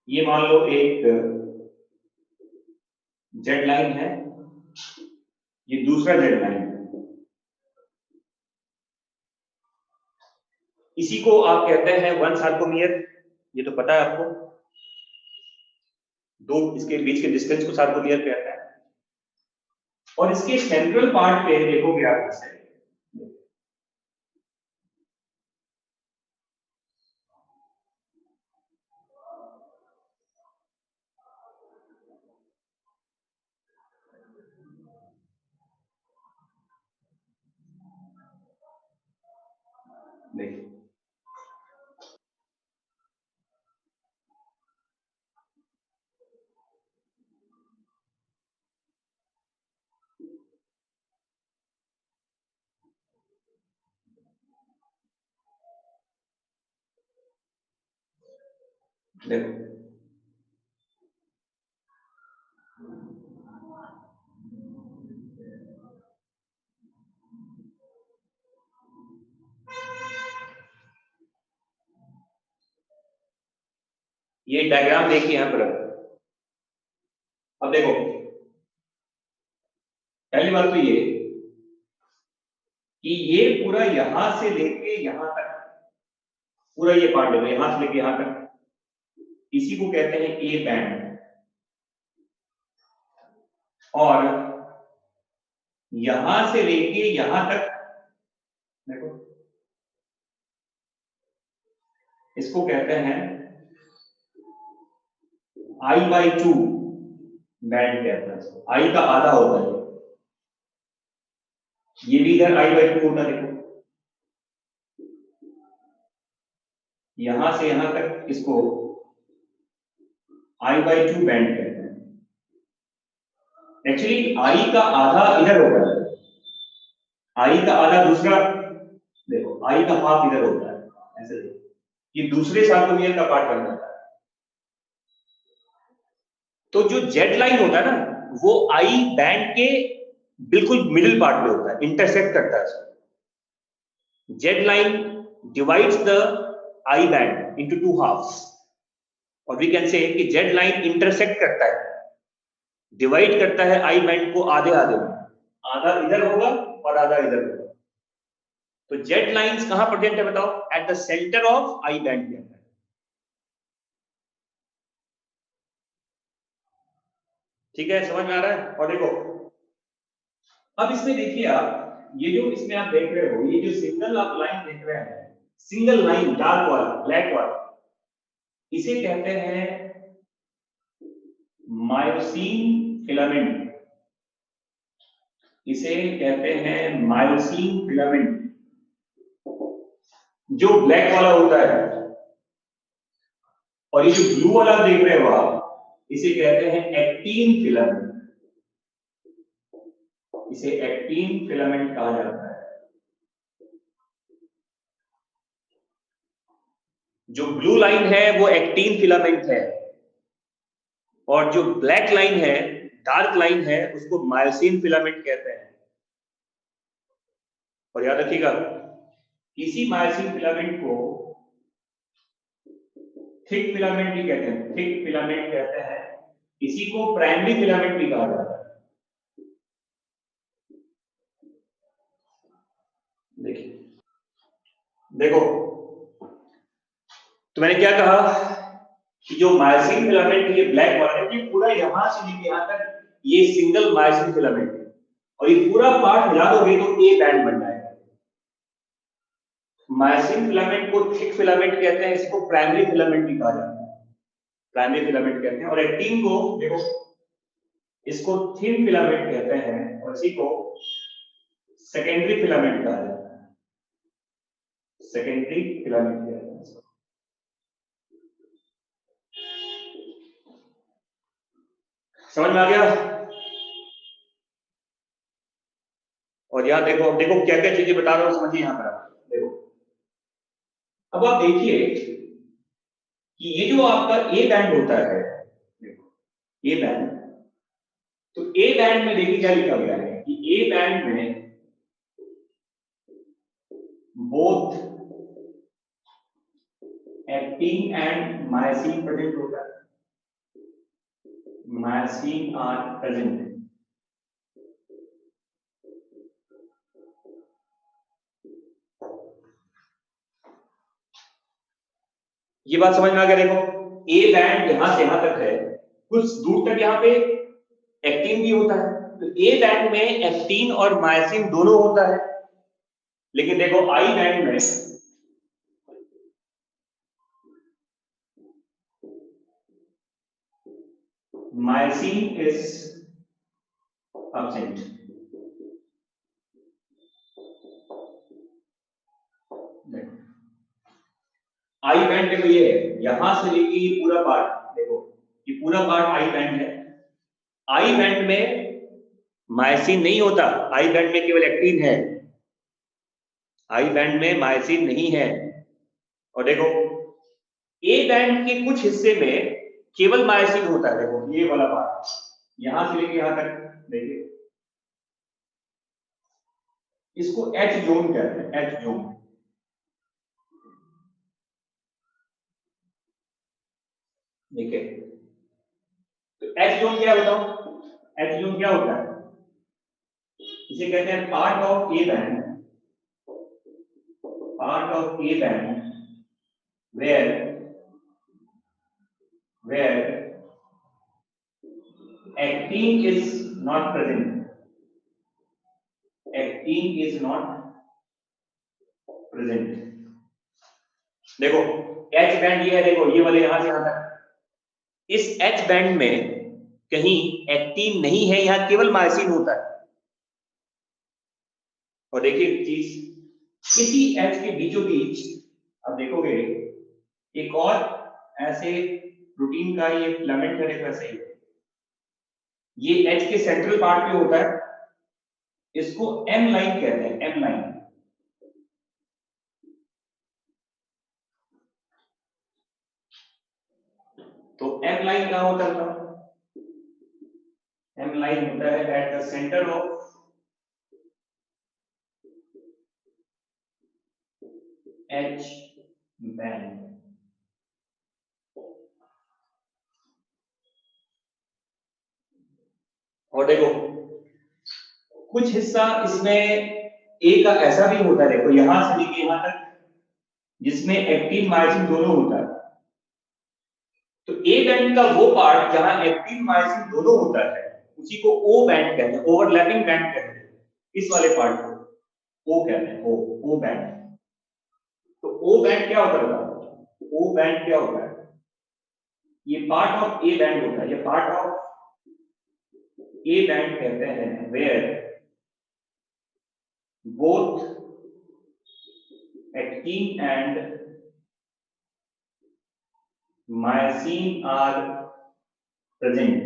ये मान लो एक जेड लाइन है, ये दूसरा जेड लाइन है। इसी को आप कहते हैं वन सार्कोमियर। ये तो पता है आपको, दो इसके बीच के डिस्टेंस को सार्कोमियर कहते हैं। और इसके सेंट्रल पार्ट पे देखोगे आप इसे, देखिए देखो, ये डायग्राम देखिए यहां पर। अब देखो पहली बात तो ये कि ये पूरा यहां से लेके यहां तक, पूरा ये पार्ट देखो यहां से लेके यहां तक, इसी को कहते हैं ए बैंड। और यहां से लेके यहां तक देखो, इसको कहते हैं I/2 बैंड कहते हैं इसको। आई का आधा होता है, ये भी इधर I/2 होता है। देखो यहां से यहां तक इसको I/2 बैंड कहते हैं। एक्चुअली आई का आधा इधर होता है, आई का आधा दूसरा, देखो आई का हाफ इधर होता है ऐसे, देखो ये दूसरे सार्कोमियर का पार्ट बन जाता है। तो जो जेड लाइन होता है ना, वो आई बैंड के बिल्कुल मिडिल पार्ट में होता है, इंटरसेक्ट करता है इसको। Z line divides the I band into two halves, और वी कैन से कि जेड लाइन इंटरसेक्ट करता है, डिवाइड करता है आई बैंड को आधे आधे में, आधा इधर होगा और आधा इधर होगा। तो जेड लाइंस कहां प्रेजेंट है बताओ, at the centre of I band के अंदर। ठीक है, समझ में आ रहा है। और देखो अब इसमें देखिए आप, ये जो इसमें आप देख रहे हो, ये जो सिंगल आप लाइन देख रहे हैं, सिंगल लाइन डार्क वाला ब्लैक वाला, इसे कहते हैं मायोसिन फिलामेंट। इसे कहते हैं मायोसिन फिलामेंट। जो ब्लैक वाला होता है, और ये जो ब्लू वाला देख रहे हो आप, इसे कहते हैं एक्टिन फिलामेंट। इसे एक्टिन फिलामेंट कहा जाता है। जो ब्लू लाइन है वो एक्टिन फिलामेंट है, और जो ब्लैक लाइन है, डार्क लाइन है, उसको मायोसिन फिलामेंट कहते हैं। और याद रखिएगा, किसी मायोसिन फिलामेंट को थिक फिलामेंट भी कहते हैं, थिक फिलामेंट कहते हैं, इसी को प्राइमरी फिलामेंट भी कहा जाता है। देखिए, देखो तो मैंने क्या कहा कि जो मायोसिन फिलामेंट है, ये ब्लैक वाला है, ये पूरा यहां से लेके यहां तक ये सिंगल मायोसिन फिलामेंट है, और ये पूरा पार्ट मिला दोगे तो ए बैंड बन जाएगा। मायोसिन फिलामेंट को थिक फिलामेंट कहते हैं, इसको प्राइमरी फिलामेंट भी कहा जाता है, प्राइमरी फिलामेंट कहते हैं। और एक्टिन को देखो, इसको थिन फिलामेंट कहते हैं और इसी को सेकेंडरी फिलामेंट कहा जाता है, सेकेंडरी फिलामेंट कहते हैं इसको। समझ में आ गया? और यहां देखो, अब देखो क्या क्या चीजें बता रहा हूं, समझिए यहां पर देखो। अब आप देखिए कि ये जो आपका ए बैंड होता है, देखो ए बैंड, तो ए बैंड में देखिए क्या लिखा गया है कि ए बैंड में both actin and myosin present होता है, मायोसिन आर प्रेजेंट। ये बात समझ में आ गया? देखो ए बैंड यहां से यहां तक है, कुछ दूर तक यहां पे एक्टिन भी होता है, तो ए बैंड में एक्टिन और मायोसिन दोनों होता है। लेकिन देखो आई बैंड में myosin is absent। I band देखो ये है, यहां से लेके ये पूरा पार्ट, देखो ये पूरा पार्ट आई बैंड है। आई बैंड में मायोसिन नहीं होता, आई बैंड में केवल एक्टिन है, आई बैंड में मायोसिन नहीं है। और देखो ए बैंड के कुछ हिस्से में केवल मायोसिन होता है, देखो ये वाला पार्ट यहां से लेके यहां तक, देखिए इसको एच जोन कहते हैं, एच जोन। देखिए तो एच जोन क्या बताओ, एच जोन क्या होता है? इसे कहते हैं part of A band, part of A band where actin is not present, actin is not present। देखो एच बैंड ये है, देखो ये वाले यहां से यहां तक, इस एच बैंड में कहीं एक्टिन नहीं है, यहां केवल मायोसिन होता है। और देखिए एक चीज, इसी एच के बीचों बीच अब देखोगे एक और ऐसे प्रोटीन का ये फिलामेंट है, देखो ऐसे ही, ये एच के सेंट्रल पार्ट पे होता है, इसको एम लाइन कहते हैं, एम लाइन। तो एम लाइन कहां होता है? एम लाइन होता है at the centre of H band. और देखो कुछ हिस्सा इसमें ए का ऐसा भी होता है, देखो यहां से लेके यहां तक, जिसमें एक्टिन मायोसिन दोनों होता है। तो ए बैंड का वो पार्ट जहां एक्टिन मायोसिन दोनों होता है, उसी को ओ बैंड कहते हैं, ओवरलैपिंग बैंड कहते हैं, इस वाले पार्ट को ओ कहते हैं, ओ बैंड। तो ओ बैंड क्या होता है? ओ बैंड क्या होता है? ये पार्ट ऑफ ए बैंड होता है, ये पार्ट ऑफ ए बैंड कहते हैं where both actin and myosin are present.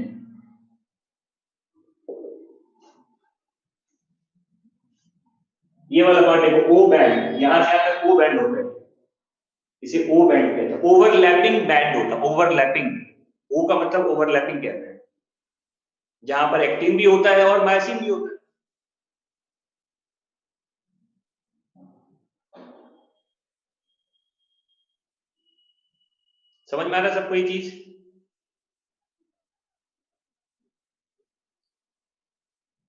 ये वाला पार्ट देखो ओ बैंड, यहां से यहां तक ओ बैंड होता है, इसे ओ बैंड कहते हैं, ओवरलैपिंग बैंड होता है, ओवरलैपिंग, ओ का मतलब ओवरलैपिंग कहते हैं, जहां पर एक्टिन भी होता है और मायोसिन भी होता है। समझ में आ रहा है सबको ये चीज?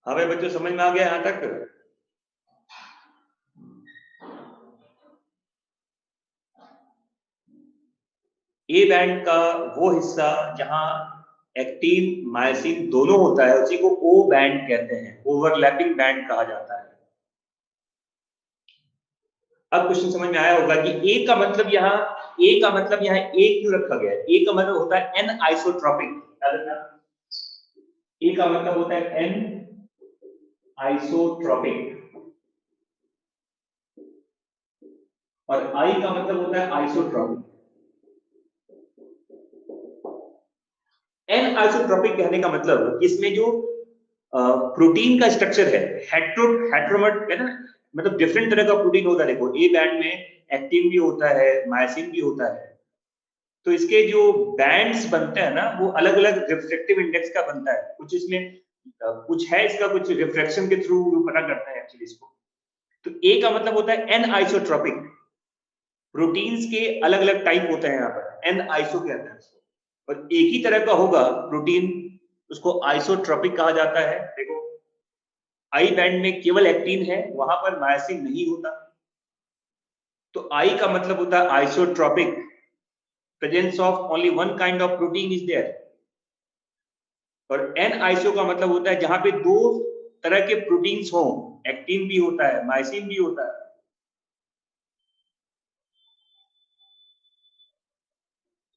हाँ भाई बच्चों, समझ में आ गया यहां तक? ए बैंड का वो हिस्सा जहां एक्टिन मायोसिन दोनों होता है उसी को ओ बैंड कहते हैं, ओवरलैपिंग बैंड कहा जाता है। अब क्वेश्चन समझ में आया होगा कि ए का मतलब यहाँ ए क्यों रखा गया है? ए का मतलब होता है एन आइसोट्रोपिक। ए का मतलब होता है एन आइसोट्रोपिक और आई का मतलब होता है आइसोट्रोपिक। एन आइसोट्रोपिक कहने का मतलब इसमें जो प्रोटीन का स्ट्रक्चर है हेट्रोमर है ना, मतलब डिफरेंट तरह का प्रोटीन होता है। देखो ए बैंड में एक्टिन भी होता है, मायोसिन भी होता है, तो इसके जो बैंड्स बनते हैं ना वो अलग अलग रिफ्लेक्टिव इंडेक्स का बनता है। कुछ इसमें कुछ है इसका, कुछ रिफ्लेक्शन के थ्रू पता करते हैं एक्चुअली इसको। तो ए का मतलब होता है एन आइसोट्रोपिक, प्रोटीन्स के अलग अलग टाइप होते हैं यहाँ पर, एन आइसो कहते हैं उसको, और एक ही तरह का होगा प्रोटीन उसको आइसोट्रोपिक कहा जाता है। देखो आई बैंड में केवल एक्टिन है, वहां पर मायोसिन नहीं होता, तो आई का मतलब होता है isotropic, presence of only one kind of protein is there. और एन आइसो का मतलब होता है जहां पे दो तरह के प्रोटीन्स हो, एक्टिन भी होता है मायोसिन भी होता है।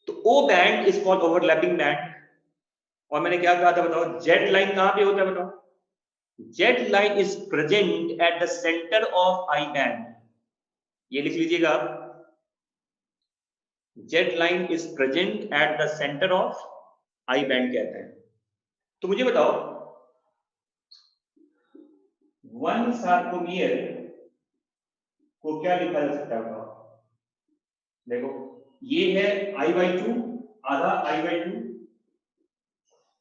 तो O band is called overlapping band. और मैंने क्या कहा था बताओ, जेड लाइन कहां पे होता है बताओ? Z line is present at the centre of I band. ये लिख लीजिएगा आप, Z line is present at the centre of I band कहते हैं। तो मुझे बताओ वन सार्कोमियर को क्या लिखा जा सकता है बताओ? देखो ये है आई बाई टू, आधा आई बाई टू,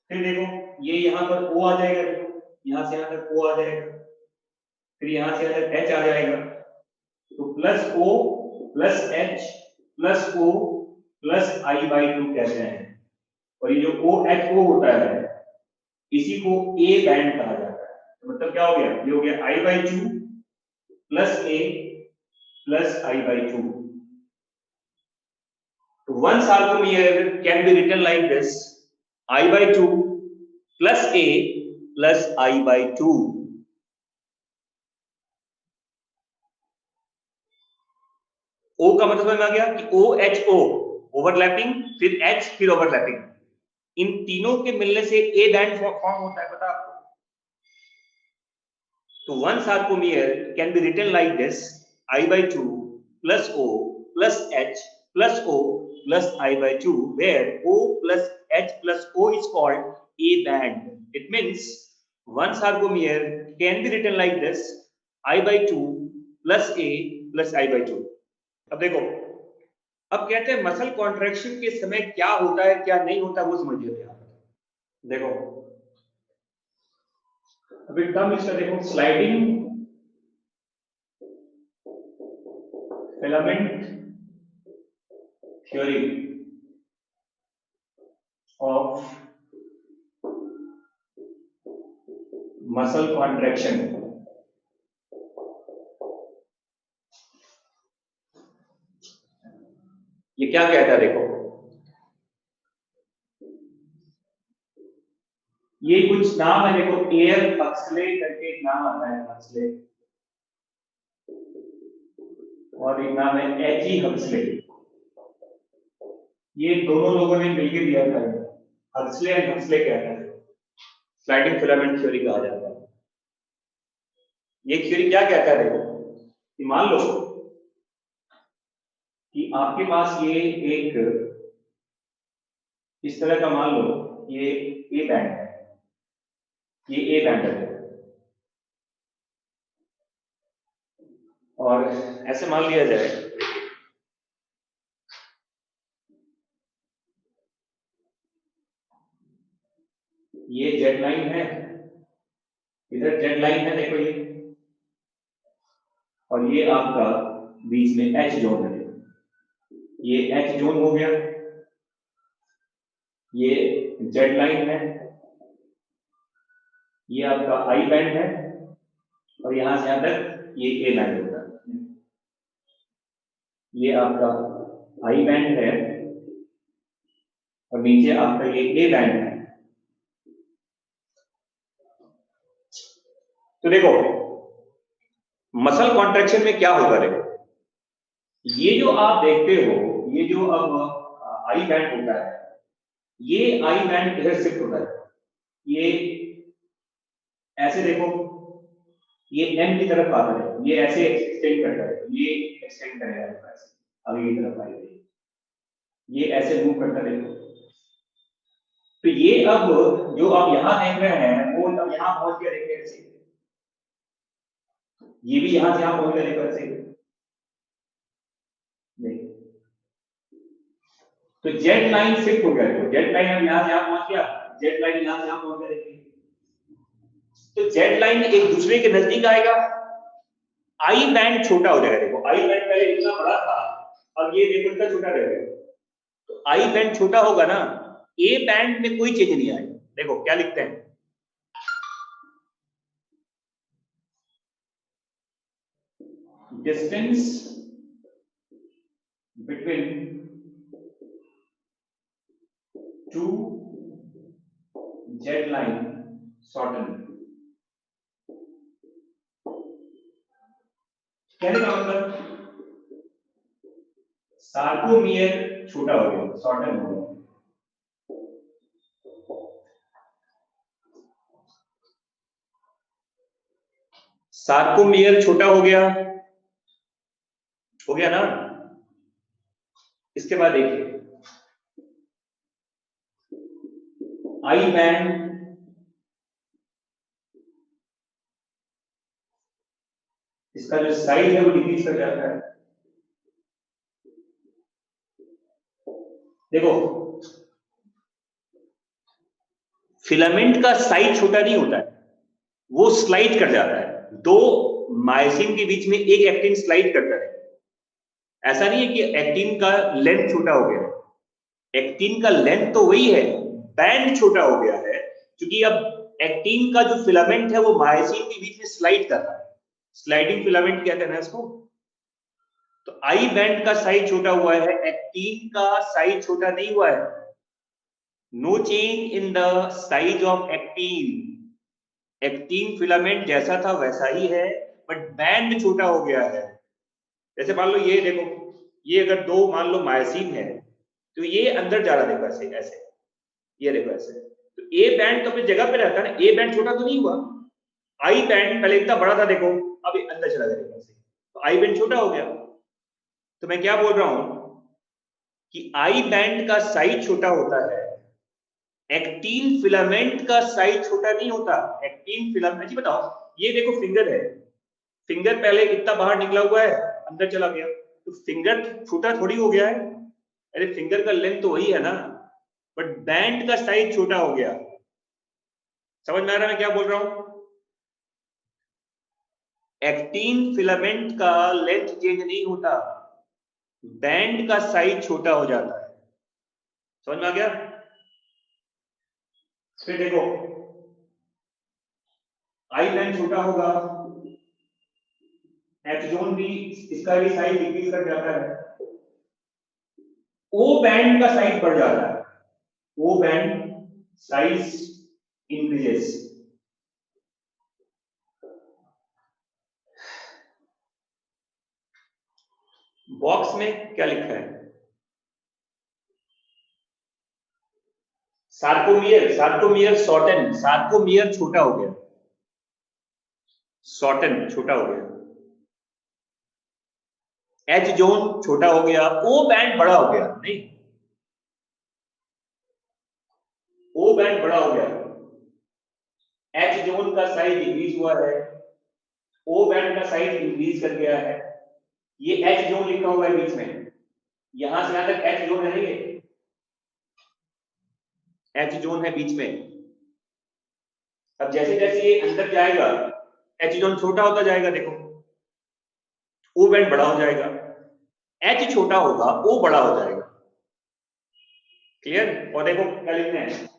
फिर देखो ये यहां पर ओ आ जाएगा, देखो यहां से यहां तक ओ आ जाएगा, फिर यहां से यहां तक एच आ जाएगा, तो plus O plus H plus O plus I by two कहते हैं। और ये जो ओ एच ओ होता है इसी को ए बैंड कहा जाता है। तो मतलब क्या हो गया, ये हो गया I by two plus A plus I by two. One sarcomere can be written like this: I by 2 plus A plus I by 2. O का मतलब समझ में आ गया कि OHO ओवरलैपिंग, फिर H, फिर ओवरलैपिंग, इन तीनों के मिलने से A बैंड फॉर्म होता है, पता आपको? तो one sarcomere can be written like this: I by 2 plus O plus H plus O plus I by 2, where O plus H plus O is called A band. It means one sarcomere can be written like this: I by 2 plus A plus I by 2. अब देखो, अब कहते हैं मसल कॉन्ट्रैक्शन के समय क्या होता है क्या नहीं होता वो समझिए। देखो अभी टर्म इसका देखो, sliding filament theory of muscle contraction. ये क्या कहता है देखो, ये कुछ नाम है देखो, एयर हक्सले करके एक नाम आता है, हक्सले, और एक नाम है एच ई हक्सले। ये दोनों लोगों ने मिलकर दिया था, हक्सले एंड हक्सले कहता है, स्लाइडिंग फिलामेंट थ्योरी कहा जाता है। ये थ्योरी क्या कहता है देखो, कि मान लो कि आपके पास ये एक इस तरह का, मान लो ये ए बैंड है, ये ए बैंड है, और ऐसे मान लिया जाए ये जेड लाइन है, इधर जेड लाइन है देखो ये, और ये आपका बीच में एच जोन है, ये एच जोन हो गया। ये जेड लाइन है, ये आपका आई बैंड है, और यहां से यहां तक ये ए बैंड होता है। ये आपका आई बैंड है और नीचे आपका ये ए बैंड है। तो देखो मसल कॉन्ट्रैक्शन में क्या होगा, देखो ये जो आप देखते हो, ये जो अब आई बैंड होता है, ये आई बैंड इधर शिफ्ट होता है, ये ऐसे देखो, ये एम की तरफ आता है, ये ऐसे एक्सटेंड करता है, ये एक्सटेंड करेगा ऐसे आगे की तरफ आएगा, ये ऐसे मूव करता रहेगा। तो ये अब जो आप यहां देख रहे हैं वो अब यहां पहुंच गया, देखिए ऐसे, ये भी यहां से यहां पहुंच गया, देखो ऐसे देखिए। तो जेड लाइन शिफ्ट हो गया, तो जेड लाइन अब यहां से यहां पहुंच गया, जेड लाइन यहां से यहां पहुंच गया, देखिए। तो जेड लाइन एक दूसरे के नजदीक आएगा, आई बैंड छोटा हो जाएगा, देखो आई बैंड पहले इतना बड़ा था, अब ये देखो इतना छोटा रह गया। तो आई बैंड छोटा होगा ना, ए बैंड में कोई चेंज नहीं आएगा। देखो क्या लिखते हैं, distance between two Z line shorten. कहने का मतलब सार्कोमियर छोटा हो गया, शॉर्टन हो गया। सार्कोमियर छोटा हो गया ना। इसके बाद देखिए आई बैंड, इसका जो साइज है वो डिक्रीज कर जाता है। देखो फिलामेंट का साइज छोटा नहीं होता है, वो स्लाइड कर जाता है, दो मायोसिन के बीच में एक एक्टिन स्लाइड करता है। ऐसा नहीं है कि एक्टिन का लेंथ छोटा हो गया, एक्टिन का लेंथ तो वही है, बैंड छोटा हो गया है, क्योंकि अब एक्टिन का जो फिलामेंट है वो मायोसिन के बीच में स्लाइड कर रहा है, स्लाइडिंग फिलामेंट कहते हैं ना इसको। तो आई बैंड का साइज छोटा हुआ है, एक्टिन का साइज छोटा नहीं हुआ है। No change in the size of actin, actin filament जैसा था वैसा ही है, बट बैंड छोटा हो गया है। जैसे मान लो ये देखो, ये अगर दो मान लो मायोसिन है, तो ये अंदर जा रहा है, देखो ऐसे ऐसे, ये देखो ऐसे। तो ए बैंड तो अपनी जगह पे रहता है ना, ए बैंड छोटा तो नहीं हुआ। आई बैंड पहले इतना बड़ा था, देखो अब ये अंदर चला गया ऐसे, तो आई बैंड छोटा हो गया। तो मैं क्या बोल रहा हूं कि आई बैंड का साइज छोटा होता है, एक्टिन फिलामेंट का साइज छोटा नहीं होता। एक्टिन फिलामेंट, जी बताओ, ये देखो फिंगर है, फिंगर पहले इतना बाहर निकला हुआ है, अंदर चला गया, तो फिंगर छोटा थोड़ी हो गया है। अरे फिंगर का लेंथ तो वही है ना, बट बैंड का साइज छोटा हो गया। समझ में आ रहा है मैं क्या बोल रहा हूं? एक्टिन फिलामेंट का लेंथ चेंज नहीं होता, बैंड का साइज छोटा हो जाता है। समझ में आ गया? फिर देखो आई बैंड छोटा होगा, एच जोन भी, इसका भी साइज डिक्रीज कर जाता है, ओ बैंड का साइज बढ़ जाता है, ओ बैंड साइज इंक्रीजेस। बॉक्स में क्या लिखा है? सार्कोमियर, सार्कोमियर शॉर्टन, सार्कोमियर छोटा हो गया, शॉर्टन छोटा हो गया, एच जोन छोटा हो गया, ओ बैंड बड़ा हो गया, नहीं ओ बैंड बड़ा हो गया, एच जोन का साइज इंक्रीज हुआ है, ओ बैंड का साइज इंक्रीज कर गया है। ये एच जोन लिखा हुआ है बीच में, यहां से यहां तक एच जोन है, ये एच जोन है बीच में। अब जैसे जैसे ये अंदर जाएगा एच जोन छोटा होता जाएगा, देखो ओ बैंड बड़ा हो जाएगा, एच छोटा होगा ओ बड़ा हो जाएगा। क्लियर? और देखो क्या लिखते हैं,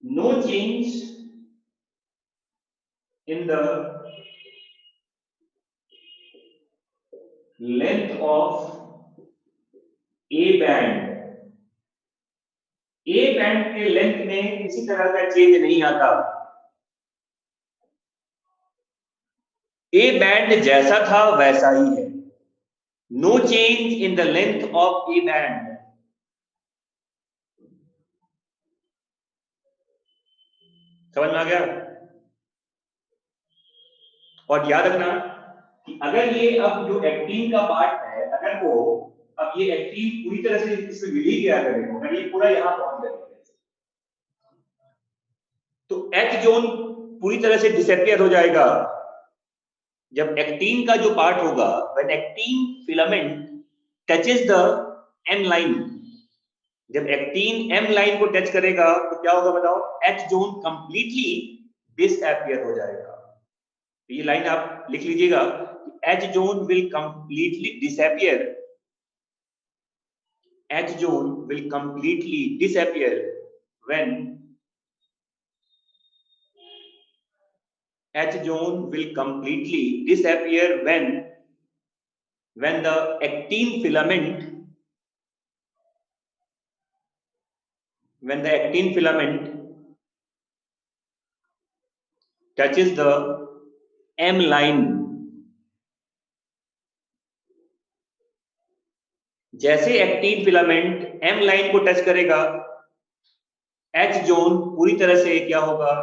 no change in the length of A band, A band के लेंथ में किसी तरह का चेंज नहीं आता। ए बैंड जैसा था वैसा ही है, no change in the length of A band. समझ में आ गया? और याद रखना कि अगर ये अब जो एक्टिन का पार्ट है, अगर वो अब ये एक्टिन पूरी तरह से इसमें मिल ही गया, अगर ये पूरा यहां पहुंच जाए तो एच जोन पूरी तरह से डिसअपियर हो जाएगा। जब एक्टिन का जो पार्ट होगा, when actin filament touches the M line, जब एक्टिन एम लाइन को टच करेगा तो क्या होगा बताओ, एच जोन कंप्लीटली डिसअपियर हो जाएगा। ये लाइन आप लिख लीजिएगा, H zone will completely disappear, H zone will completely disappear when H zone will completely disappear when the actin filament touches the M line। जैसे एक्टिन फिलामेंट M लाइन को टच करेगा, H जोन पूरी तरह से क्या होगा,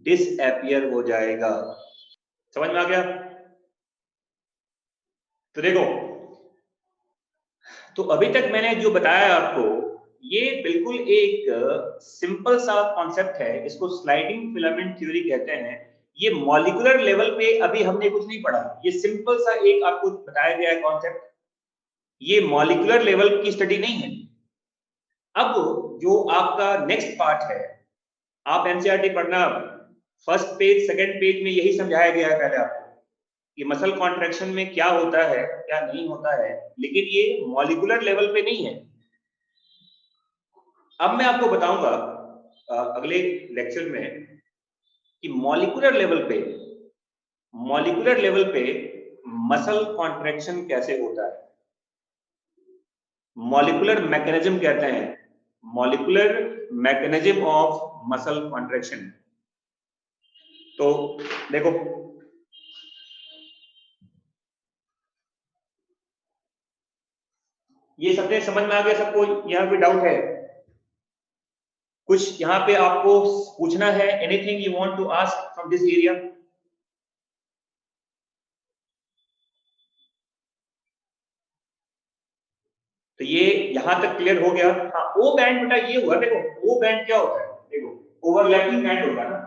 डिसअपियर हो जाएगा। समझ में आ गया? तो देखो, तो अभी तक मैंने जो बताया आपको, ये बिल्कुल एक सिंपल सा कॉन्सेप्ट है, इसको स्लाइडिंग फिलामेंट थ्योरी कहते हैं। ये मॉलिक्यूलर लेवल पे अभी हमने कुछ नहीं पढ़ा, ये सिंपल सा एक आपको बताया गया है कॉन्सेप्ट, ये मॉलिक्यूलर लेवल की स्टडी नहीं है। अब जो आपका नेक्स्ट पार्ट है, आप एनसीईआरटी पढ़ना, फर्स्ट पेज सेकंड पेज में यही समझाया गया है पहले आपको कि मसल कॉन्ट्रैक्शन में क्या होता है क्या नहीं होता है, लेकिन ये मॉलिक्यूलर लेवल पे नहीं है। अब मैं आपको बताऊंगा अगले लेक्चर में कि मॉलिक्यूलर लेवल पे मसल कॉन्ट्रैक्शन कैसे होता है, मॉलिक्यूलर मैकेनिज्म कहते हैं, molecular mechanism of muscle contraction. तो देखो, ये सबने समझ में आ गया सबको? यहाँ पे डाउट है कुछ यहाँ पे आपको पूछना है, anything you want to ask from this area? तो ये यहां तक क्लियर हो गया। हाँ, ओ बैंड बेटा ये हुआ, देखो ओ बैंड क्या होता है, देखो ओवरलैपिंग बैंड होगा ना,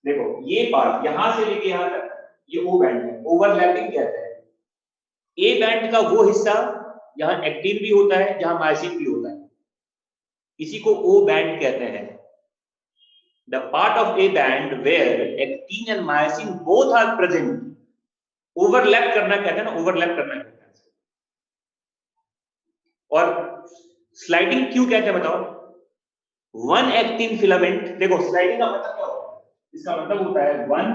देखो ये पार्ट यहां से लेके यहां तक ये ओ बैंड है, ओवरलैपिंग कहते हैं। ए बैंड का वो हिस्सा जहां एक्टिन भी होता है, जहां मायोसिन भी होता है, इसी को ओ बैंड कहते हैं। The part of A band where actin and myosin both are present, overlap करना कहते हैं ना, ओवरलैप करना कहते हैं। और स्लाइडिंग क्यों कहते हैं बताओ? वन एक्टिन फिलामेंट, देखो स्लाइडिंग का मतलब क्या होता है, इसका मतलब होता है one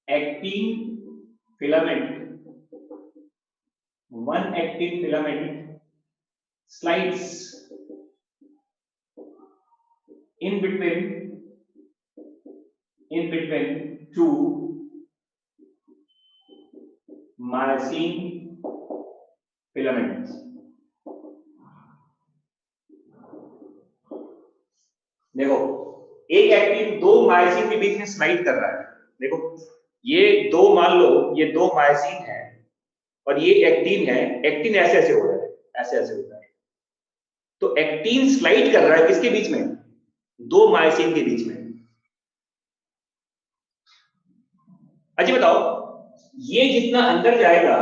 actin filament slides in between two myosin filaments। देखो एक एक्टिन दो मायोसिन के बीच में स्लाइड कर रहा है, देखो ये दो, मान लो ये दो मायोसिन है और ये एक्टिन है, एक्टिन ऐसे ऐसे हो रहा है, ऐसे ऐसे होता है, तो एक्टिन स्लाइड कर रहा है किसके बीच में, दो मायोसिन के बीच में। अच्छा बताओ, ये जितना अंदर जाएगा,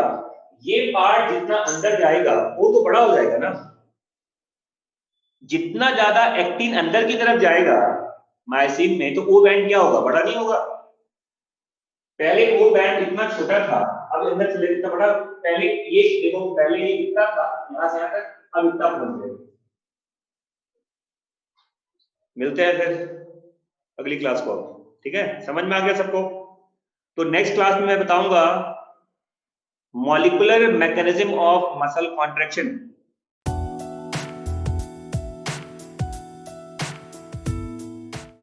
ये पार्ट जितना अंदर जाएगा वो तो बड़ा हो जाएगा ना, जितना ज्यादा एक्टिन अंदर की तरफ जाएगा मायोसिन में, तो ओ बैंड क्या होगा, बड़ा नहीं होगा। पहले ओ बैंड इतना छोटा था, अब अंदर चले इतना बड़ा, पहले ये देखो, पहले ये इतना था यहां से यहां तक, अब इतना पहुंच गया। मिलते हैं फिर अगली क्लास को, ठीक है? समझ में आ गया सबको? तो नेक्स्ट क्लास में मैं बताऊंगा molecular mechanism of muscle contraction.